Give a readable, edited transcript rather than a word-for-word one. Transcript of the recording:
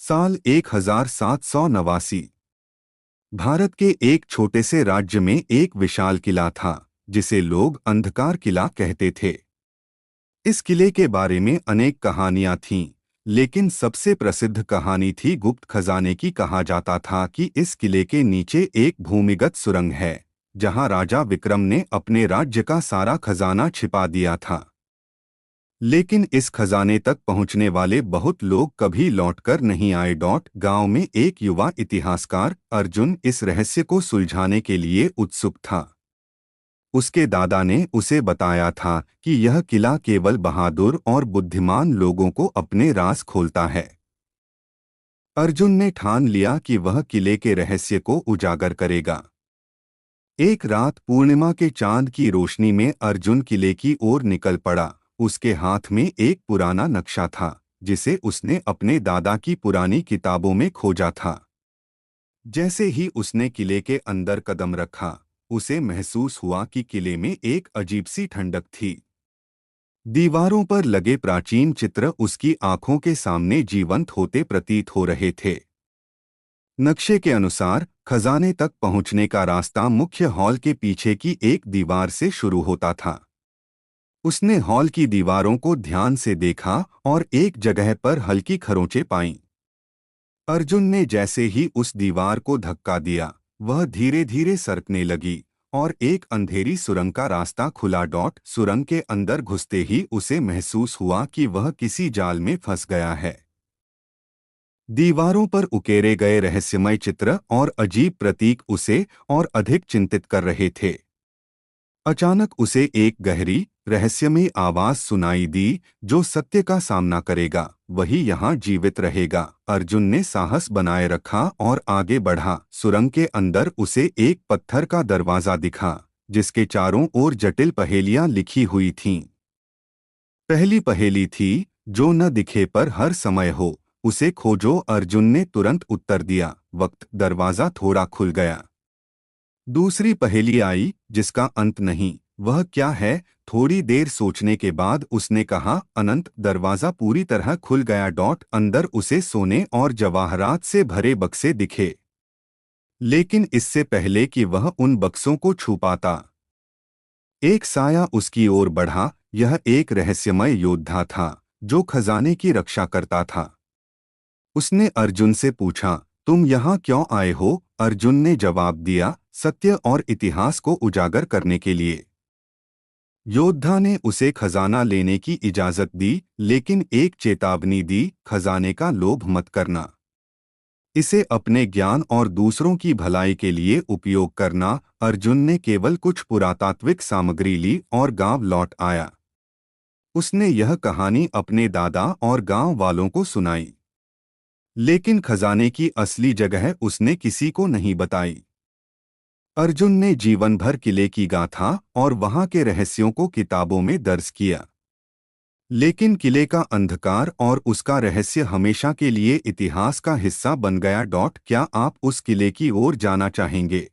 साल 1789। भारत के एक छोटे से राज्य में एक विशाल किला था जिसे लोग अंधकार किला कहते थे। इस किले के बारे में अनेक कहानियां थीं, लेकिन सबसे प्रसिद्ध कहानी थी गुप्त खजाने की। कहा जाता था कि इस किले के नीचे एक भूमिगत सुरंग है, जहां राजा विक्रम ने अपने राज्य का सारा खजाना छिपा दिया था। लेकिन इस खजाने तक पहुंचने वाले बहुत लोग कभी लौटकर नहीं आए। गांव में एक युवा इतिहासकार अर्जुन इस रहस्य को सुलझाने के लिए उत्सुक था। उसके दादा ने उसे बताया था कि यह किला केवल बहादुर और बुद्धिमान लोगों को अपने राज खोलता है। अर्जुन ने ठान लिया कि वह किले के रहस्य को उजागर करेगा। एक रात पूर्णिमा के चांद की रोशनी में अर्जुन किले की ओर निकल पड़ा। उसके हाथ में एक पुराना नक्शा था जिसे उसने अपने दादा की पुरानी किताबों में खोजा था। जैसे ही उसने किले के अंदर कदम रखा, उसे महसूस हुआ कि किले में एक अजीब सी ठंडक थी। दीवारों पर लगे प्राचीन चित्र उसकी आंखों के सामने जीवंत होते प्रतीत हो रहे थे। नक्शे के अनुसार खजाने तक पहुंचने का रास्ता मुख्य हॉल के पीछे की एक दीवार से शुरू होता था। उसने हॉल की दीवारों को ध्यान से देखा और एक जगह पर हल्की खरोंचें पाईं। अर्जुन ने जैसे ही उस दीवार को धक्का दिया, वह धीरे धीरे सरकने लगी और एक अंधेरी सुरंग का रास्ता खुला। सुरंग के अंदर घुसते ही उसे महसूस हुआ कि वह किसी जाल में फंस गया है। दीवारों पर उकेरे गए रहस्यमय चित्र और अजीब प्रतीक उसे और अधिक चिंतित कर रहे थे। अचानक उसे एक गहरी रहस्यमयी आवाज सुनाई दी, जो सत्य का सामना करेगा वही यहाँ जीवित रहेगा। अर्जुन ने साहस बनाए रखा और आगे बढ़ा। सुरंग के अंदर उसे एक पत्थर का दरवाजा दिखा, जिसके चारों ओर जटिल पहेलियां लिखी हुई थीं। पहली पहेली थी, जो न दिखे पर हर समय हो, उसे खोजो। अर्जुन ने तुरंत उत्तर दिया। वक्त दरवाजा थोड़ा खुल गया। दूसरी पहेली आई, जिसका अंत नहीं, वह क्या है? थोड़ी देर सोचने के बाद उसने कहा, अनंत। दरवाजा पूरी तरह खुल गया। अंदर उसे सोने और जवाहरात से भरे बक्से दिखे, लेकिन इससे पहले कि वह उन बक्सों को छू पाता, एक साया उसकी ओर बढ़ा। यह एक रहस्यमय योद्धा था जो खजाने की रक्षा करता था। उसने अर्जुन से पूछा, तुम यहाँ क्यों आए हो? अर्जुन ने जवाब दिया, सत्य और इतिहास को उजागर करने के लिए। योद्धा ने उसे खजाना लेने की इजाजत दी, लेकिन एक चेतावनी दी, खजाने का लोभ मत करना। इसे अपने ज्ञान और दूसरों की भलाई के लिए उपयोग करना। अर्जुन ने केवल कुछ पुरातात्विक सामग्री ली और गांव लौट आया। उसने यह कहानी अपने दादा और गांव वालों को सुनाई, लेकिन खजाने की असली जगह उसने किसी को नहीं बताई। अर्जुन ने जीवन भर किले की गाथा और वहां के रहस्यों को किताबों में दर्ज किया, लेकिन किले का अंधकार और उसका रहस्य हमेशा के लिए इतिहास का हिस्सा बन गया। क्या आप उस किले की ओर जाना चाहेंगे